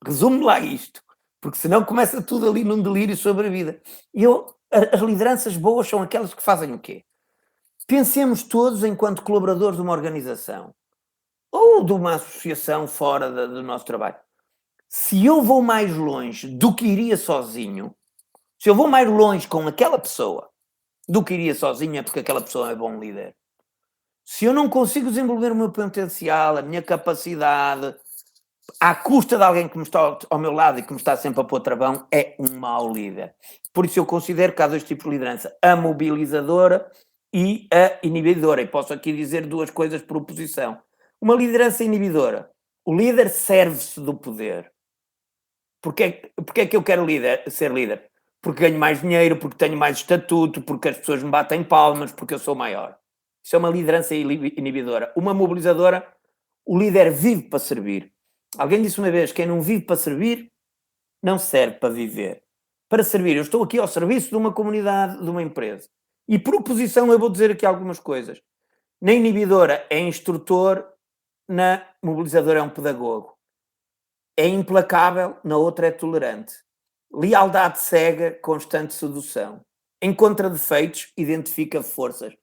Resume lá isto, porque senão começa tudo ali num delírio sobre a vida. E as lideranças boas são aquelas que fazem o quê? Pensemos todos enquanto colaboradores de uma organização ou de uma associação fora do nosso trabalho. Se eu vou mais longe do que iria sozinho, se eu vou mais longe com aquela pessoa do que iria sozinho, é porque aquela pessoa é bom líder. Se eu não consigo desenvolver o meu potencial, a minha capacidade, à custa de alguém que me está ao meu lado e que me está sempre a pôr travão, é um mau líder. Por isso eu considero que há dois tipos de liderança, a mobilizadora e a inibidora. E posso aqui dizer duas coisas por oposição. Uma liderança inibidora. O líder serve-se do poder. Porquê é que eu quero ser líder? Porque ganho mais dinheiro, porque tenho mais estatuto, porque as pessoas me batem palmas, porque eu sou maior. Isso é uma liderança inibidora. Uma mobilizadora, o líder vive para servir. Alguém disse uma vez, quem não vive para servir, não serve para viver. Para servir, eu estou aqui ao serviço de uma comunidade, de uma empresa. E por oposição eu vou dizer aqui algumas coisas. Na inibidora é instrutor, na mobilizadora é um pedagogo. É implacável, na outra é tolerante. Lealdade cega, constante sedução. Encontra defeitos, identifica forças.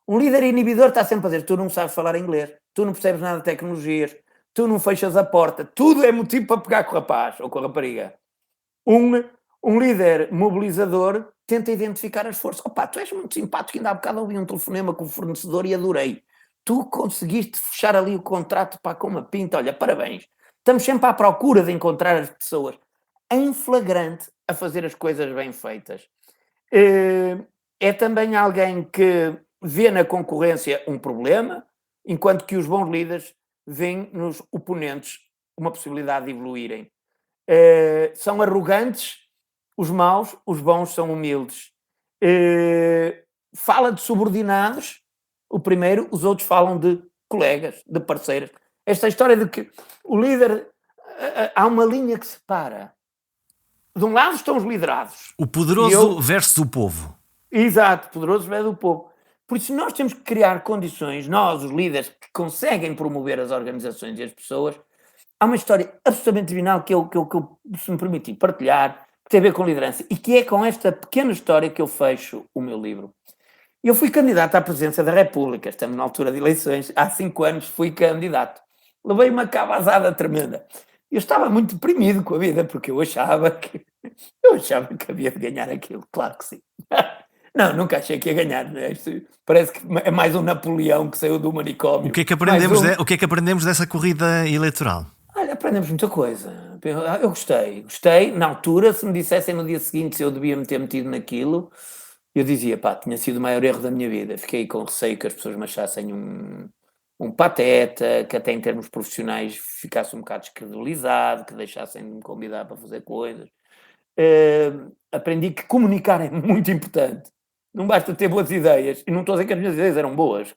Um líder inibidor está sempre a dizer: tu não sabes falar inglês, tu não percebes nada de tecnologias, tu não fechas a porta, tudo é motivo para pegar com o rapaz ou com a rapariga. Um líder mobilizador tenta identificar as forças. Opa, tu és muito simpático, ainda há bocado ouvi um telefonema com o fornecedor e adorei. Tu conseguiste fechar ali o contrato para com uma pinta, olha, parabéns. Estamos sempre à procura de encontrar as pessoas em flagrante a fazer as coisas bem feitas. É também alguém que vê na concorrência um problema, enquanto que os bons líderes veem nos oponentes uma possibilidade de evoluírem. São arrogantes, os maus, os bons são humildes. Fala de subordinados, o primeiro, os outros falam de colegas, de parceiros. Esta história de que o líder, há uma linha que separa. De um lado estão os liderados. O poderoso versus o povo. Exato, poderoso versus o povo. Por isso nós temos que criar condições, nós, os líderes, que conseguem promover as organizações e as pessoas. Há uma história absolutamente divinal que eu, se me permitir partilhar, que tem a ver com liderança, e que é com esta pequena história que eu fecho o meu livro. Eu fui candidato à presidência da República, estamos na altura de eleições, há 5 anos fui candidato. Levei uma cabazada tremenda. Eu estava muito deprimido com a vida, porque eu achava que havia de ganhar aquilo, claro que sim. Não, nunca achei que ia ganhar. Parece que é mais um Napoleão que saiu do manicômio. O que é que aprendemos dessa corrida eleitoral? Olha, aprendemos muita coisa. Eu gostei. Na altura, se me dissessem no dia seguinte se eu devia me ter metido naquilo, eu dizia, pá, tinha sido o maior erro da minha vida. Fiquei com receio que as pessoas me achassem um pateta, que até em termos profissionais ficasse um bocado descredibilizado, que deixassem de me convidar para fazer coisas. Aprendi que comunicar é muito importante. Não basta ter boas ideias, e não estou a dizer que as minhas ideias eram boas,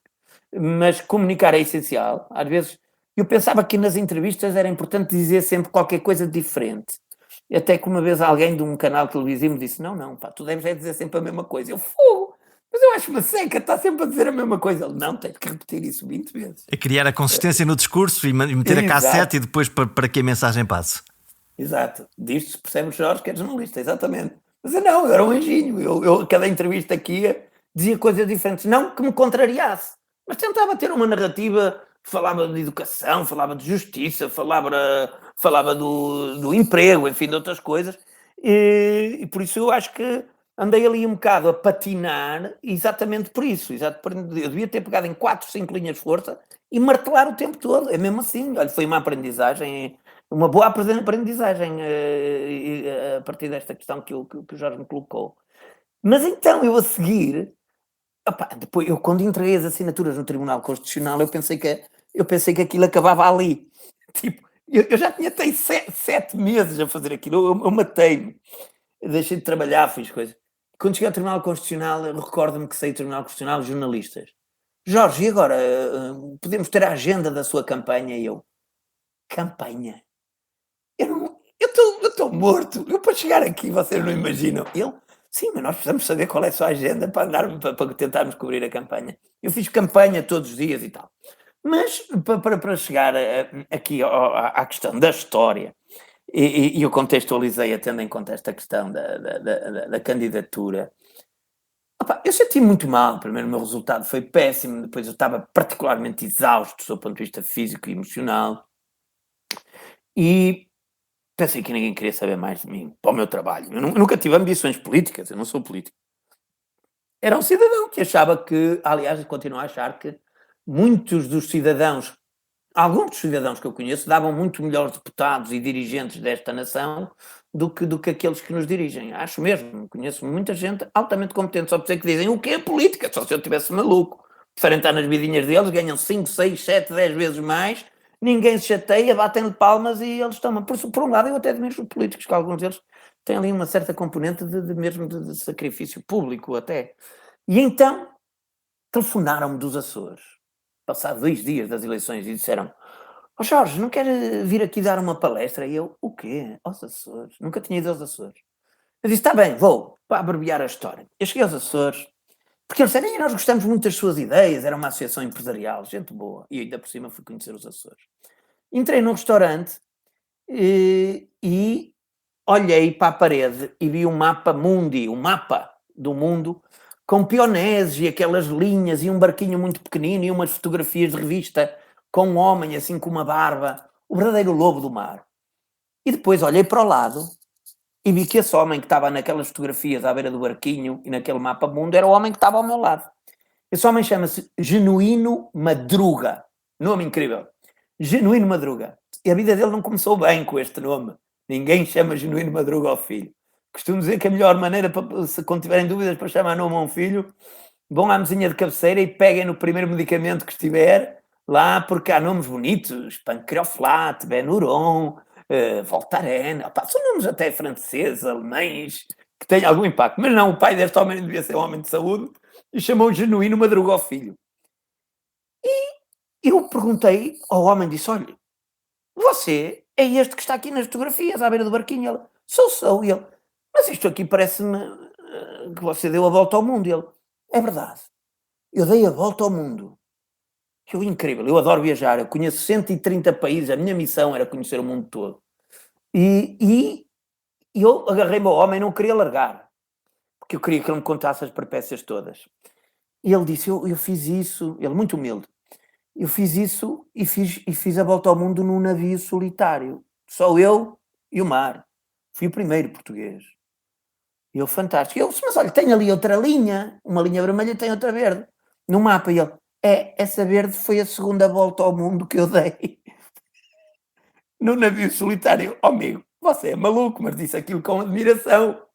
mas comunicar é essencial. Às vezes, eu pensava que nas entrevistas era importante dizer sempre qualquer coisa diferente. Até que uma vez alguém de um canal televisivo me disse: não, pá, tu deves dizer sempre a mesma coisa. Eu, fogo! Mas eu acho uma seca, está sempre a dizer a mesma coisa. Ele, não, tens que repetir isso 20 vezes. É criar a consistência no discurso e meter a cassete e depois para que a mensagem passe. Exato. Disto se percebe o Jorge que é jornalista, exatamente. Mas eu era um anjinho. Eu cada entrevista que ia, dizia coisas diferentes. Não que me contrariasse, mas tentava ter uma narrativa que falava de educação, falava de justiça, falava do emprego, enfim, de outras coisas. E por isso eu acho que andei ali um bocado a patinar exatamente por isso. Eu devia ter pegado em 4, 5 linhas de força e martelar o tempo todo. É mesmo assim. Olha, foi uma aprendizagem, uma boa aprendizagem a partir desta questão que o Jorge me colocou. Mas então, eu a seguir, depois, eu quando entreguei as assinaturas no Tribunal Constitucional, eu pensei que aquilo acabava ali. Tipo, eu já tinha 7 meses a fazer aquilo, eu matei-me. Eu deixei de trabalhar, fiz coisas. Quando cheguei ao Tribunal Constitucional, eu recordo-me que saí do Tribunal Constitucional jornalistas. Jorge, e agora podemos ter a agenda da sua campanha? E eu, campanha? Eu estou morto. Eu para chegar aqui, vocês não imaginam. Ele, sim, mas nós precisamos saber qual é a sua agenda para tentarmos cobrir a campanha. Eu fiz campanha todos os dias e tal. Mas para chegar aqui à questão da história, e eu contextualizei, tendo em conta esta questão da candidatura, eu senti muito mal. Primeiro, o meu resultado foi péssimo. Depois, eu estava particularmente exausto do ponto de vista físico e emocional. E pensei que ninguém queria saber mais de mim, para o meu trabalho. Eu nunca tive ambições políticas, eu não sou político. Era um cidadão que achava que, aliás, continuo a achar que muitos dos cidadãos, alguns dos cidadãos que eu conheço, davam muito melhores deputados e dirigentes desta nação do que aqueles que nos dirigem. Acho mesmo. Conheço muita gente altamente competente, só por ser que dizem o que é política, só se eu estivesse maluco. Preferem estar nas vidinhas deles, ganham 5, 6, 7, 10 vezes mais, ninguém se chateia, batem-lhe palmas e eles tomam. Por um lado, eu até admiro os políticos, que alguns deles têm ali uma certa componente de sacrifício público até. E então, telefonaram-me dos Açores, passado 2 dias das eleições, e disseram: ó Jorge, não quer vir aqui dar uma palestra? E eu, o quê? Aos Açores? Nunca tinha ido aos Açores. Eu disse, está bem, vou, para abreviar a história. Eu cheguei aos Açores, porque eles disseram, nós gostamos muito das suas ideias, era uma associação empresarial, gente boa. E ainda por cima fui conhecer os Açores. Entrei num restaurante e olhei para a parede e vi um mapa mundi, um mapa do mundo, com pioneses e aquelas linhas e um barquinho muito pequenino e umas fotografias de revista com um homem assim com uma barba, o verdadeiro lobo do mar. E depois olhei para o lado e vi que esse homem que estava naquelas fotografias à beira do barquinho e naquele mapa mundo era o homem que estava ao meu lado. Esse homem chama-se Genuíno Madruga. Nome incrível. Genuíno Madruga. E a vida dele não começou bem com este nome. Ninguém chama Genuíno Madruga ao filho. Costumo dizer que a melhor maneira, para, se quando tiverem dúvidas para chamar nome a um filho, vão à mesinha de cabeceira e peguem no primeiro medicamento que estiver lá, porque há nomes bonitos. Pancreoflat, Benuron, Voltaren. Opa, são nomes até franceses, alemães, que têm algum impacto. Mas não, o pai deste homem devia ser um homem de saúde e chamou o Genuíno Madruga ao filho. E eu perguntei ao homem, disse, olha, você é este que está aqui nas fotografias, à beira do barquinho? Ele, sou. E ele, mas isto aqui parece-me que você deu a volta ao mundo. E ele, é verdade, eu dei a volta ao mundo. Que incrível, eu adoro viajar, eu conheço 130 países, a minha missão era conhecer o mundo todo. E eu agarrei-me ao homem e não queria largar, porque eu queria que ele me contasse as peripécias todas. E ele disse, eu fiz isso, ele muito humilde, eu fiz isso e fiz a volta ao mundo num navio solitário. Só eu e o mar. Fui o primeiro português. E ele, fantástico. Eu, mas olha, tem ali outra linha, uma linha vermelha e tem outra verde. No mapa, e ele, essa verde foi a segunda volta ao mundo que eu dei. No navio solitário. Oh, amigo, você é maluco, mas disse aquilo com admiração.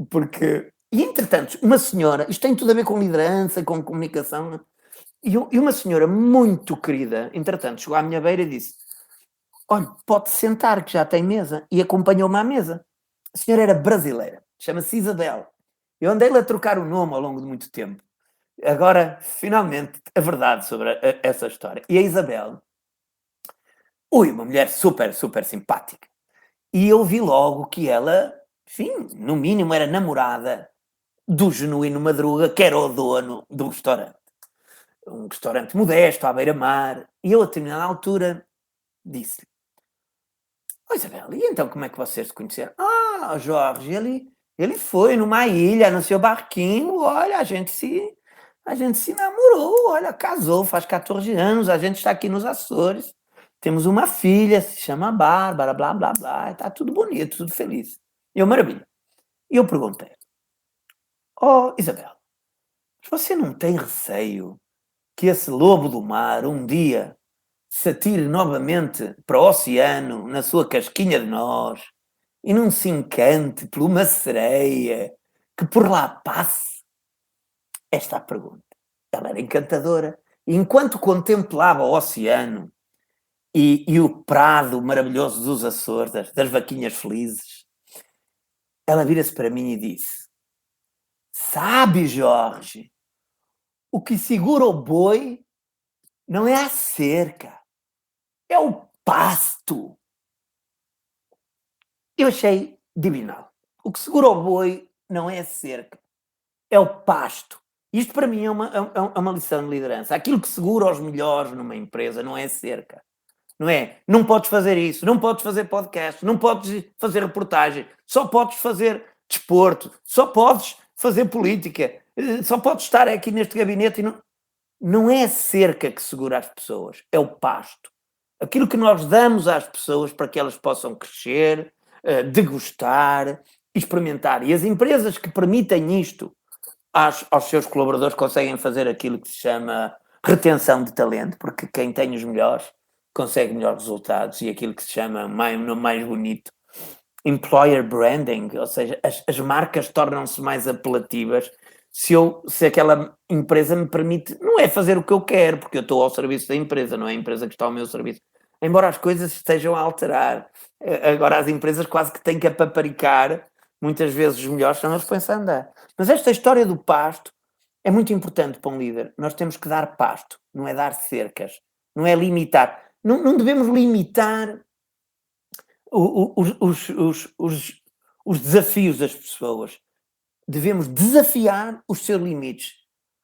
Porque... E, entretanto, uma senhora, isto tem tudo a ver com liderança, com comunicação, e uma senhora muito querida, entretanto, chegou à minha beira e disse, olha, pode sentar que já tem mesa, e acompanhou-me à mesa. A senhora era brasileira, chama-se Isabel. Eu andei-lhe a trocar o nome ao longo de muito tempo. Agora, finalmente, a verdade sobre essa história. E a Isabel, uma mulher super, super simpática. E eu vi logo que ela, enfim, no mínimo era namorada do Genuíno Madruga, que era o dono do restaurante. Um restaurante modesto, à beira-mar. E eu, a determinada altura, disse-lhe, Isabel, e então como é que vocês se conheceram? Jorge, ele foi numa ilha, no seu barquinho, olha, a gente se namorou, olha, casou, faz 14 anos, a gente está aqui nos Açores, temos uma filha, se chama Bárbara, blá, blá, blá, está tudo bonito, tudo feliz. E eu, maravilha. E eu perguntei, Isabel, você não tem receio que esse lobo do mar um dia se atire novamente para o oceano na sua casquinha de nós e não se encante por uma sereia que por lá passe? Esta é a pergunta. Ela era encantadora. E enquanto contemplava o oceano e o prado maravilhoso dos Açores, das vaquinhas felizes, ela vira-se para mim e disse, sabe, Jorge, o que segura o boi não é a cerca, é o pasto. Eu achei divinal. O que segura o boi não é a cerca, é o pasto. Isto para mim é uma lição de liderança. Aquilo que segura os melhores numa empresa não é a cerca. Não é? Não podes fazer isso, não podes fazer podcast, não podes fazer reportagem, só podes fazer desporto, só podes fazer política, só podes estar aqui neste gabinete e não é a cerca que segura as pessoas, é o pasto. Aquilo que nós damos às pessoas para que elas possam crescer, degustar, experimentar. E as empresas que permitem isto aos seus colaboradores conseguem fazer aquilo que se chama retenção de talento, porque quem tem os melhores consegue melhores resultados, e aquilo que se chama, um nome mais bonito, employer branding, ou seja, as marcas tornam-se mais apelativas se aquela empresa me permite, não é fazer o que eu quero, porque eu estou ao serviço da empresa, não é a empresa que está ao meu serviço. Embora as coisas estejam a alterar, agora as empresas quase que têm que apaparicar, muitas vezes os melhores são eles que pensam a andar. Mas esta história do pasto é muito importante para um líder. Nós temos que dar pasto, não é dar cercas, não é limitar. Não devemos limitar os desafios das pessoas. Devemos desafiar os seus limites.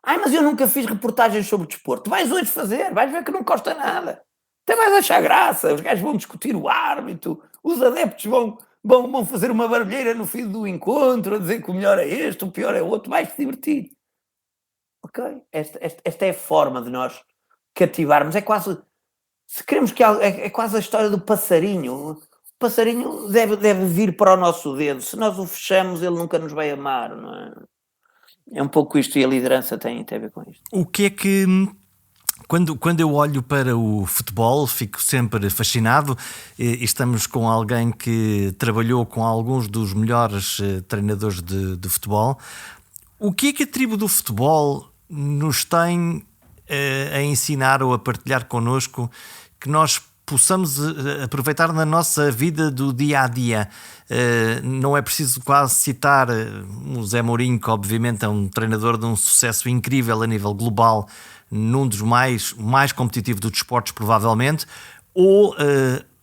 Ai, mas eu nunca fiz reportagens sobre desporto. Vais hoje fazer, vais ver que não custa nada. Até vais achar graça, os gajos vão discutir o árbitro, os adeptos vão fazer uma barulheira no fim do encontro, a dizer que o melhor é este, o pior é o outro, vais-te divertir. Ok? Esta é a forma de nós cativarmos. É quase, se queremos que é quase a história do passarinho. O passarinho deve vir para o nosso dedo. Se nós o fechamos, ele nunca nos vai amar, não é? É um pouco isto, e a liderança tem a ver com isto. O que é que... Quando eu olho para o futebol, fico sempre fascinado. E estamos com alguém que trabalhou com alguns dos melhores treinadores de futebol. O que é que a tribo do futebol nos tem a ensinar ou a partilhar connosco que nós possamos aproveitar na nossa vida do dia a dia? Não é preciso quase citar o Zé Mourinho, que obviamente é um treinador de um sucesso incrível a nível global, num dos mais competitivo dos desportos, provavelmente, ou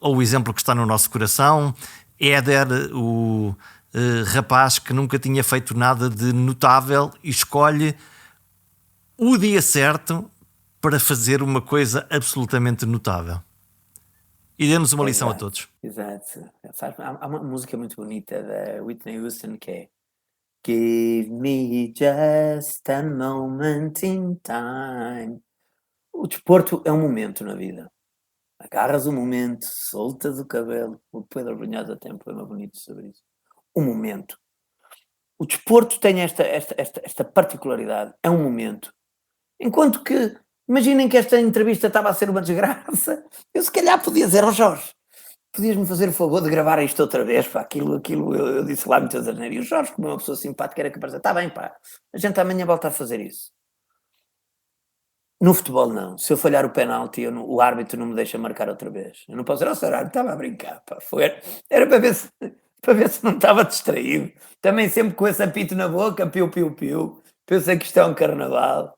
o exemplo que está no nosso coração, Éder, o rapaz que nunca tinha feito nada de notável e escolhe o dia certo para fazer uma coisa absolutamente notável. E dê-nos uma lição a todos. Exato. Há uma música muito bonita da Whitney Houston que é Give me just a moment in time. O desporto é um momento na vida. Agarras o momento, soltas o cabelo. O Pedro Brunhosa tem um poema bonito sobre isso. Um momento. O desporto tem esta particularidade. É um momento. Enquanto que, imaginem que esta entrevista estava a ser uma desgraça, eu se calhar podia dizer ao Jorge, podias-me fazer o favor de gravar isto outra vez, pá, aquilo eu disse lá muitas asneiras. E o Jorge, como é uma pessoa simpática, era capaz de dizer, está bem, pá, a gente amanhã volta a fazer isso. No futebol não, se eu falhar o penalti, o árbitro não me deixa marcar outra vez. Eu não posso dizer, Sr. árbitro, estava a brincar, pá. Era para ver se não estava distraído. Também sempre com esse apito na boca, piu, piu, piu. Pensei que isto é um carnaval.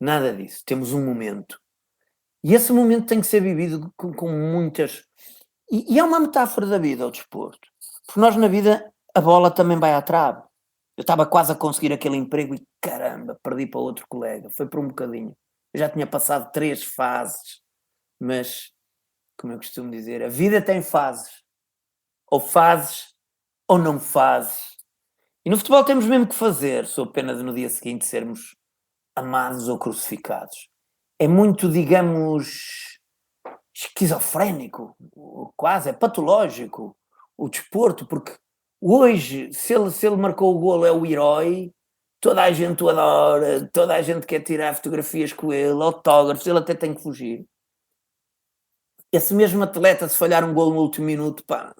Nada disso, temos um momento. E esse momento tem que ser vivido com muitas... E é uma metáfora da vida, o desporto. Porque nós na vida, a bola também vai à trave. Eu estava quase a conseguir aquele emprego e caramba, perdi para outro colega. Foi por um bocadinho. Eu já tinha passado 3 fases. Mas, como eu costumo dizer, a vida tem fases. Ou fazes, ou não fazes. E no futebol temos mesmo que fazer, sob pena de no dia seguinte sermos amados ou crucificados. É muito, digamos, esquizofrénico, quase, é patológico o desporto, porque hoje, se ele marcou o golo, é o herói, toda a gente o adora, toda a gente quer tirar fotografias com ele, autógrafos, ele até tem que fugir. Esse mesmo atleta, se falhar um golo no último minuto, pá,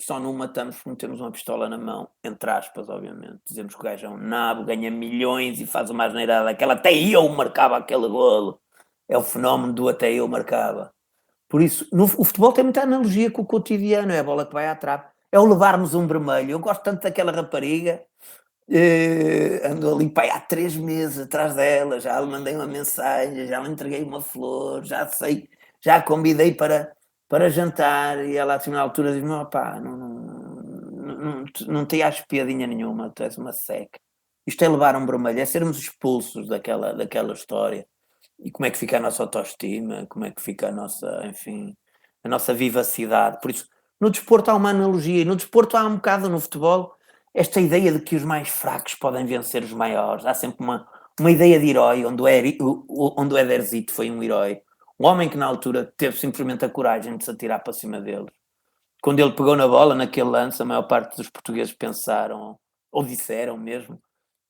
só não o matamos porque temos uma pistola na mão, entre aspas, obviamente. Dizemos que o gajo é um nabo, ganha milhões e faz uma asneirada daquela, até eu marcava aquele golo. É o fenómeno do até eu marcava. Por isso, o futebol tem muita analogia com o cotidiano, é a bola que vai à trave. É o levarmos um vermelho. Eu gosto tanto daquela rapariga, ando ali pai, há 3 meses atrás dela, já lhe mandei uma mensagem, já lhe entreguei uma flor, já sei, já a convidei para jantar, e ela assim na altura diz-me, opá, não te acho piadinha nenhuma, tu és uma seca. Isto é levar um vermelho, é sermos expulsos daquela história. E como é que fica a nossa autoestima, como é que fica a nossa vivacidade. Por isso, no desporto há uma analogia, e no desporto há um bocado, no futebol, esta ideia de que os mais fracos podem vencer os maiores. Há sempre uma ideia de herói, onde o Ederzito foi um herói. Um homem que na altura teve simplesmente a coragem de se atirar para cima dele. Quando ele pegou na bola, naquele lance, a maior parte dos portugueses pensaram, ou disseram mesmo,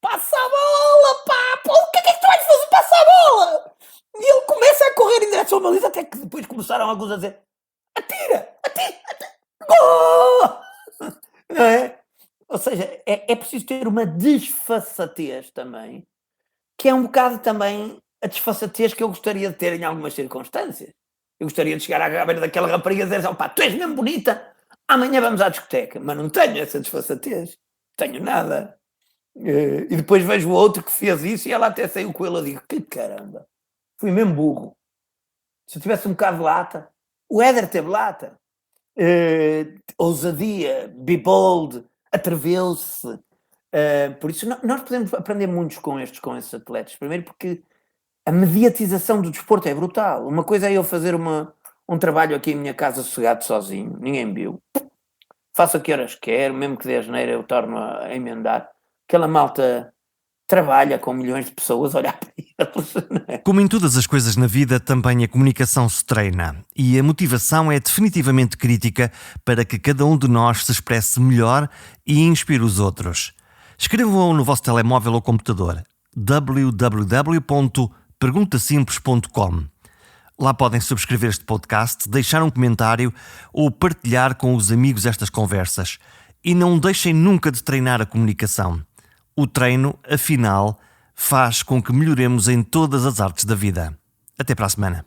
passa a bola, pá! Pô, o que é que tu vais fazer? Passa a bola! E ele começa a correr em direção à baliza, até que depois começaram alguns a dizer, atira! Gol! Não é? Ou seja, é preciso ter uma desfaçatez também, que é um bocado também a desfaçatez que eu gostaria de ter em algumas circunstâncias. Eu gostaria de chegar à beira daquela rapariga e dizer, opá, tu és mesmo bonita, amanhã vamos à discoteca. Mas não tenho essa desfaçatez. Tenho nada. E depois vejo o outro que fez isso e ela até saiu com ele. Eu digo, que caramba, fui mesmo burro. Se eu tivesse um bocado de lata, O Éder teve lata. Ousadia, be bold, atreveu-se. Por isso, nós podemos aprender muitos com esses atletas. Primeiro porque a mediatização do desporto é brutal. Uma coisa é eu fazer um trabalho aqui em minha casa sossegado sozinho, ninguém viu. Faço a que horas quero, mesmo que dê asneira eu torno a emendar. Aquela malta trabalha com milhões de pessoas a olhar para eles. Não é? Como em todas as coisas na vida, também a comunicação se treina. E a motivação é definitivamente crítica para que cada um de nós se expresse melhor e inspire os outros. Escrevam no vosso telemóvel ou computador www.perguntasimples.com. Lá podem subscrever este podcast, deixar um comentário ou partilhar com os amigos estas conversas. E não deixem nunca de treinar a comunicação. O treino, afinal, faz com que melhoremos em todas as artes da vida. Até para a semana.